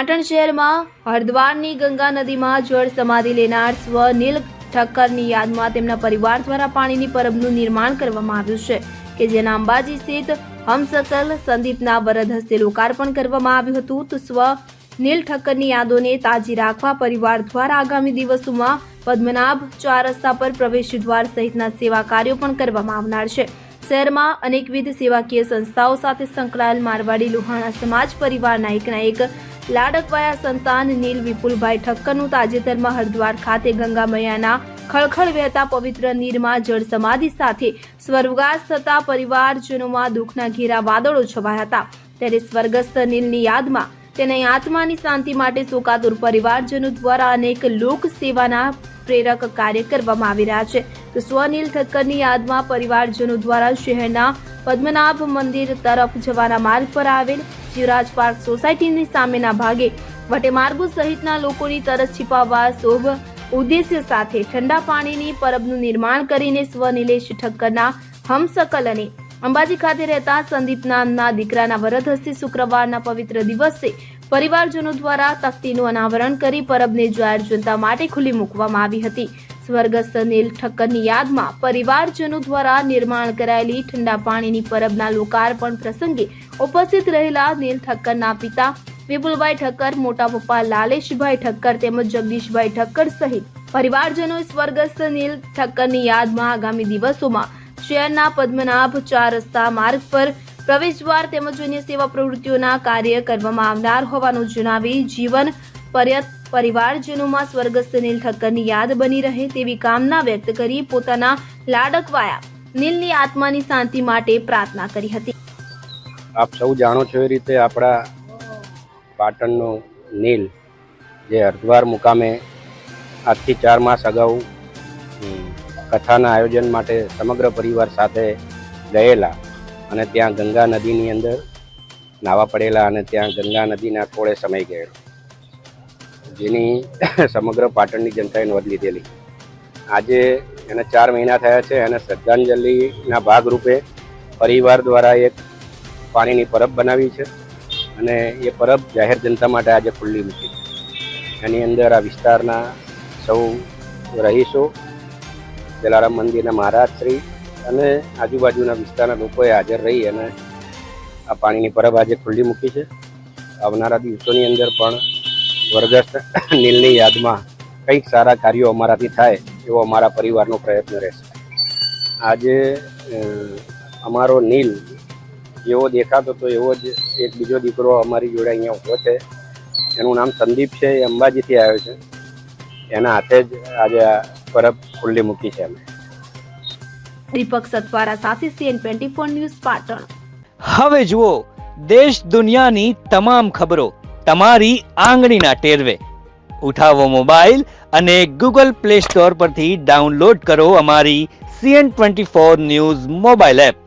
પાટણ શહેરમાં હરદ્વારની ગંગા નદીમાં જળ સમાધિ લેનાર સ્વ નીલ ઠક્કરની યાદમાં તેમના પરિવાર દ્વારા પાણીની પરબનું નિર્માણ કરવામાં આવ્યું છે કે જેના અંબાજી સ્થિત હમસકલ સંદીપના વરદ હસ્તે લોકાર્પણ કરવામાં આવ્યું હતું. તો સ્વ નીલ ઠક્કરની યાદોને તાજી રાખવા પરિવાર દ્વારા આગામી દિવસોમાં પદ્મનાભ 4 રસ્તા પર પ્રવેશ દ્વાર સહિતના સેવા કાર્યો પણ કરવામાં આવનાર છે. શહેરમાં અનેકવિધ સેવાકીય સંસ્થાઓ સાથે સંકળાયેલ મારવાડી લુહાણા સમાજ પરિવારના એકના એક લાડકવાયા સંતાન નીલ વિપુલભાઈ ઠક્કરનું તાજેતરમાં હરદ્વાર ખાતે ગંગા મૈયાના ખળખળ વહેતા પવિત્ર નીરમાં જળ સમાધિ સાથે સ્વર્ગવાસ થતા પરિવારજનોમાં દુઃખના ઘેરા વાદળો છવાયા હતા. ત્યારે સ્વર્ગસ્થ નીલની યાદમાં તેની આત્માની શાંતિ માટે શોકાતુર પરિવારજનો દ્વારા અનેક લોક સેવાના પ્રેરક કાર્ય કરવામાં આવી રહ્યા છે. તો સ્વનીલ ઠક્કરની યાદમાં પરિવારજનો દ્વારા શહેરના પદ્મનાભ મંદિર તરફ જવાના માર્ગ પર આવેલ જીવરાજ પાર્ક સોસાયટીની સામેના ભાગે વટેમાર્ગો સહિતના લોકોની તરસ छिपाવવા શુભ ઉદ્દેશ્ય સાથે ઠંડા પાણીની પરબનું નિર્માણ કરીને સ્વનિલેશ ઠક્કરના હમસકલ અને અંબાજી ખાતે રહેતા સંદીપ નામના દીકરાના વરદ હસ્તે શુક્રવારના પવિત્ર દિવસે પરિવારજનો દ્વારા તખ્તીનું અનાવરણ કરી પરબને જાહેર જનતા માટે ખુલ્લી મૂકવામાં આવી હતી. સ્વર્ગસ્થ નીલ ઠક્કરની યાદમાં પરિવારજનો દ્વારા નિર્માણ કરાયેલી ઠંડા પાણીની પરબના લોકાર્પણ પ્રસંગે ઉપસ્થિત રહેલા નીલ ઠક્કરના પિતા વિપુલભાઈ ઠક્કર, મોટા પપ્પા લાલેશભાઈ ઠક્કર તેમજ જગદીશભાઈ ઠક્કર સહિત પરિવારજનોએ સ્વર્ગસ્થ નીલ ઠક્કરની યાદમાં આગામી દિવસોમાં શહેરના પદ્મનાભ 4 રસ્તા માર્ગ પર પ્રવેશદ્વાર તેમજ અન્ય સેવા પ્રવૃત્તિઓના કાર્ય કરવામાં આવનાર હોવાનું જણાવી જીવન પર્યંત પરિવારજનોમાં સ્વર્ગસ્થ નીલ ઠક્કરની યાદ બની રહે તેવી કામના વ્યક્ત કરી પોતાના લાડકવાયા નીલની આત્માની શાંતિ માટે પ્રાર્થના કરી હતી. આપ સૌ જાણો છો એ રીતે આપણા પાટણનો નીલ જે હરદ્વાર મુકામે આજથી 4 માસ અગાઉ કથાના આયોજન માટે સમગ્ર પરિવાર સાથે ગયેલા અને ત્યાં ગંગા નદીની અંદર નાવા પડેલા અને ત્યાં ગંગા નદીના થોડે સમય ગયેલો, જેની સમગ્ર પાટણની જનતાએ નોંધ લીધેલી. આજે એને 4 મહિના થયા છે અને શ્રદ્ધાંજલિના ભાગરૂપે પરિવાર દ્વારા એક પાણીની પરબ બનાવી છે અને એ પરબ જાહેર જનતા માટે આજે ખુલ્લી મૂકી છે. એની અંદર આ વિસ્તારના સૌ રહીશો, જલારામ મંદિરના મહારાજશ્રી અને આજુબાજુના વિસ્તારના લોકોએ હાજર રહી અને આ પાણીની પરબ આજે ખુલ્લી મૂકી છે. આવનારા દિવસોની અંદર પણ સ્વર્ગસ્થ નીલની યાદમાં કંઈક સારા કાર્યો અમારાથી થાય એવો અમારા પરિવારનો પ્રયત્ન રહેશે. આજે અમારો નીલ જેવો દેખાતો તો એવો જ એક બીજો દીકરો અમારી જોડે અહીંયા ઊભો છે. એનું નામ સંદીપ છે, એ અંબાજીથી આવ્યો છે. એના હાથે જ આજે આ પરબ ખુલ્લી મૂકી છે. અમે દીપક સતવારા સાથે CN24 ન્યૂઝ પાટણ. હવે જુઓ દેશ દુનિયાની તમામ ખબરો તમારી આંગળીના ટેરવે. ઉઠાવો મોબાઈલ અને Google Play Store પરથી ડાઉનલોડ કરો અમારી CN24 ન્યૂઝ મોબાઈલ એપ.